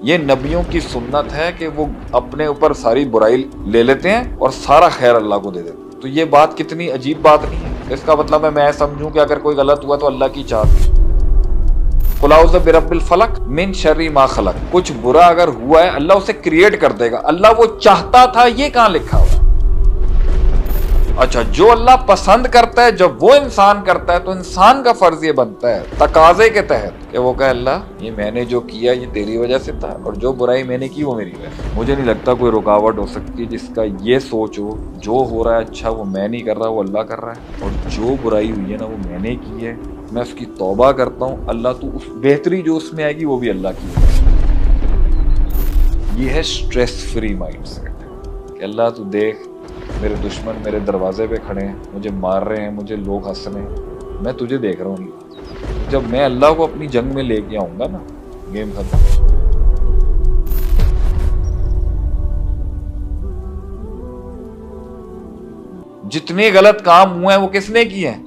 یہ نبیوں کی سنت ہے کہ وہ اپنے اوپر ساری برائی لے لیتے ہیں اور سارا خیر اللہ کو دے دیتے ہیں۔ تو یہ بات کتنی عجیب بات نہیں ہے؟ اس کا مطلب ہے میں سمجھوں کہ اگر کوئی غلط ہوا تو اللہ کی چاہت۔ قل اعوذ برب الفلق من شر ما خلق، کچھ برا اگر ہوا ہے اللہ اسے کریٹ کر دے گا، اللہ وہ چاہتا تھا، یہ کہاں لکھا ہوا؟ اچھا، جو اللہ پسند کرتا ہے جب وہ انسان کرتا ہے تو انسان کا فرض یہ بنتا ہے تقاضے کے تحت کہ وہ کہے اللہ یہ میں نے جو کیا یہ تیری وجہ سے تھا، اور جو برائی میں نے کی وہ میری وجہ سے۔ مجھے نہیں لگتا کوئی رکاوٹ ہو سکتی جس کا یہ سوچ ہو جو ہو رہا ہے اچھا وہ میں نہیں کر رہا، وہ اللہ کر رہا ہے، اور جو برائی ہوئی ہے نا وہ میں نے کی ہے، میں اس کی توبہ کرتا ہوں، اللہ تو اس بہتری جو اس میں آئے گی وہ بھی اللہ کی وجہ سے۔ یہ ہے سٹریس فری مائنڈ سیٹ کہ اللہ تو دیکھ میرے دشمن میرے دروازے پہ کھڑے ہیں، مجھے مار رہے ہیں، مجھے لوگ ہنس رہے ہیں، میں تجھے دیکھ رہا ہوں۔ جب میں اللہ کو اپنی جنگ میں لے کے آؤں گا نا، گیم ختم۔ جتنے غلط کام ہوئے ہیں وہ کس نے کیے ہیں؟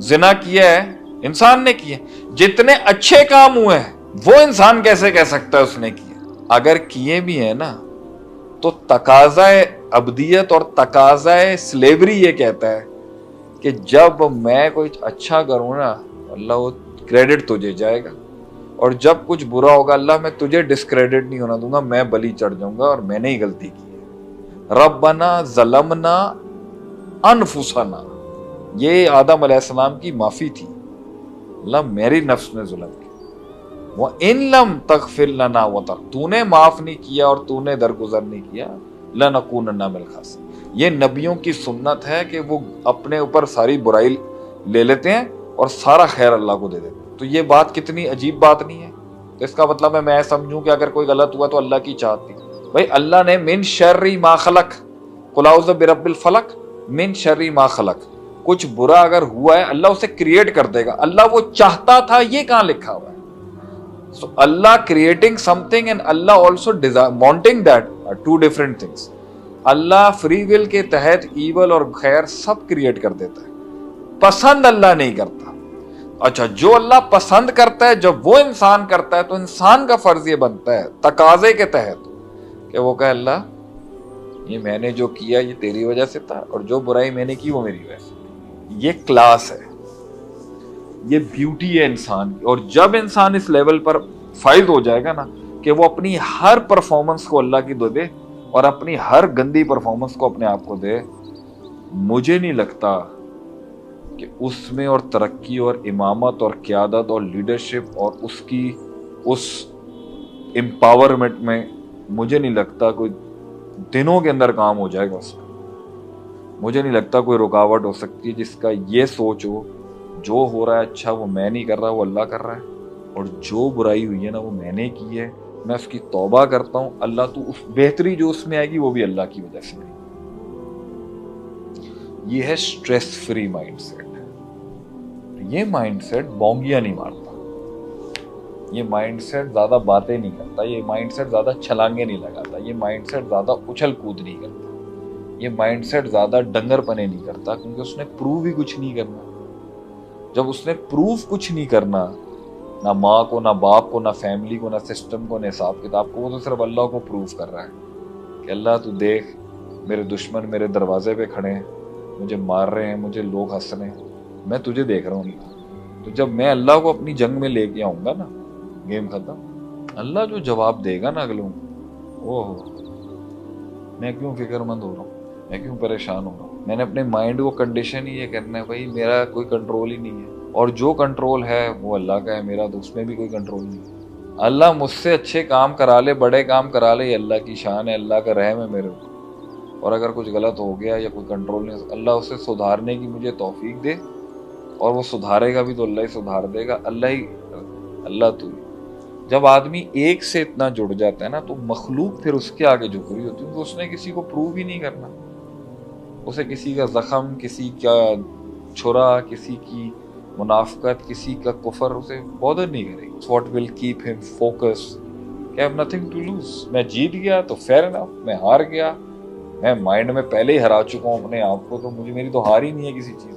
زنا کیا ہے انسان نے کیے۔ جتنے اچھے کام ہوئے ہیں وہ انسان کیسے کہہ سکتا ہے اس نے کیے؟ اگر کیے بھی ہیں نا تو تقاضائے عبدیت اور تقاضائے سلیوری یہ کہتا ہے کہ جب میں کوئی اچھا کروں نا اللہ وہ کریڈٹ تجھے جائے گا، اور جب کچھ برا ہوگا اللہ میں تجھے ڈسکریڈٹ نہیں ہونا دوں گا، میں بلی چڑھ جاؤں گا اور میں نے ہی غلطی کی ہے۔ ربنا ظلمنا انفسنا، یہ آدم علیہ السلام کی معافی تھی، اللہ میری نفس نے ظلم کیا، وَإِن لَمْ تَغْفِرْ لَنَا وَتَرْحَمْنَا، تو نے معاف نہیں کیا اور تو نے درگزر نہیں کیا، لَنَكُونَنَّ مِنَ الْخَاسِرِينَ۔ یہ نبیوں کی سنت ہے کہ وہ اپنے اوپر ساری برائی لے لیتے ہیں اور سارا خیر اللہ کو دے دیتے ہیں۔ تو یہ بات کتنی عجیب بات نہیں ہے؟ تو اس کا مطلب ہے میں سمجھوں کہ اگر کوئی غلط ہوا تو اللہ کی چاہت تھی۔ بھائی اللہ نے من شر ما خلق، قل اعوذ برب الفلق من شر ما خلق، کچھ برا اگر ہوا ہے اللہ اسے کریٹ کر دے گا، اللہ وہ چاہتا تھا، یہ کہاں لکھا ہوا ہے؟ So Allah creating something and Allah also wanting that are two different things. Allah free will کے تحت ایول اور خیر سب کریٹ کر دیتا ہے، پسند اللہ نہیں کرتا۔ اچھا، جو اللہ پسند کرتا ہے جب وہ انسان کرتا ہے تو انسان کا فرض یہ بنتا ہے تقاضے کے تحت کہ وہ کہے اللہ یہ میں نے جو کیا یہ تیری وجہ سے تھا، اور جو برائی میں نے کی وہ میری وجہ سے۔ یہ کلاس ہے، یہ بیوٹی ہے انسان کی، اور جب انسان اس لیول پر فائز ہو جائے گا نا کہ وہ اپنی ہر پرفارمنس کو اللہ کی دے اور اپنی ہر گندی پرفارمنس کو اپنے آپ کو دے، مجھے نہیں لگتا کہ اس میں اور ترقی اور امامت اور قیادت اور لیڈرشپ اور اس کی اس امپاورمنٹ میں مجھے نہیں لگتا کوئی دنوں کے اندر کام ہو جائے گا اس کا۔ مجھے نہیں لگتا کوئی رکاوٹ ہو سکتی ہے جس کا یہ سوچ ہو جو ہو رہا ہے اچھا وہ میں نہیں کر رہا، وہ اللہ کر رہا ہے، اور جو برائی ہوئی ہے نا وہ میں نے کی ہے، میں اس کی توبہ کرتا ہوں، اللہ تو اس بہتری جو اس میں آئے گی وہ بھی اللہ کی وجہ سے آئے گی۔ یہ ہے سٹریس فری مائنڈ سیٹ۔ یہ مائنڈ سیٹ بونگیاں نہیں مارتا، یہ مائنڈ سیٹ زیادہ باتیں نہیں کرتا، یہ مائنڈ سیٹ زیادہ چھلانگیں نہیں لگاتا، یہ مائنڈ سیٹ زیادہ اچھل کود نہیں کرتا، یہ مائنڈ سیٹ زیادہ ڈنگر پنے نہیں کرتا، کیونکہ اس نے پروو ہی کچھ نہیں کرنا۔ جب اس نے پروف کچھ نہیں کرنا، نہ ماں کو، نہ باپ کو، نہ فیملی کو، نہ سسٹم کو، نہ حساب کتاب کو، وہ تو صرف اللہ کو پروف کر رہا ہے کہ اللہ تو دیکھ میرے دشمن میرے دروازے پہ کھڑے ہیں، مجھے مار رہے ہیں، مجھے لوگ ہنس رہے ہیں، میں تجھے دیکھ رہا ہوں۔ تو جب میں اللہ کو اپنی جنگ میں لے کے آؤں گا نا، گیم ختم۔ اللہ جو جواب دے گا نا اگلوں، میں کیوں فکر مند ہو رہا ہوں، میں کیوں پریشان ہو رہا ہوں؟ میں نے اپنے مائنڈ کو کنڈیشن ہی یہ کرنا ہے بھائی میرا کوئی کنٹرول ہی نہیں ہے، اور جو کنٹرول ہے وہ اللہ کا ہے، میرا تو اس میں بھی کوئی کنٹرول نہیں ہے۔ اللہ مجھ سے اچھے کام کرا لے، بڑے کام کرا لے، یہ اللہ کی شان ہے، اللہ کا رحم ہے میرے اوپر، اور اگر کچھ غلط ہو گیا یا کوئی کنٹرول نہیں، اللہ اسے سدھارنے کی مجھے توفیق دے، اور وہ سدھارے گا بھی تو اللہ ہی سدھار دے گا، اللہ تو ہی۔ جب آدمی ایک سے اتنا جڑ جاتا ہے نا تو مخلوق پھر اس کے آگے جھک رہی ہوتی ہے، کیونکہ اس نے کسی کو پروو ہی نہیں کرنا، اسے کسی کا زخم، کسی کا چھرا، کسی کی منافقت، کسی کا کفر اسے بودر نہیں کرے گی۔ What will keep him focused؟ I have nothing to lose۔ میں جیت گیا تو fair enough، میں ہار گیا، میں مائنڈ میں پہلے ہی ہرا چکا ہوں اپنے آپ کو، تو میری تو ہار ہی نہیں ہے کسی چیز۔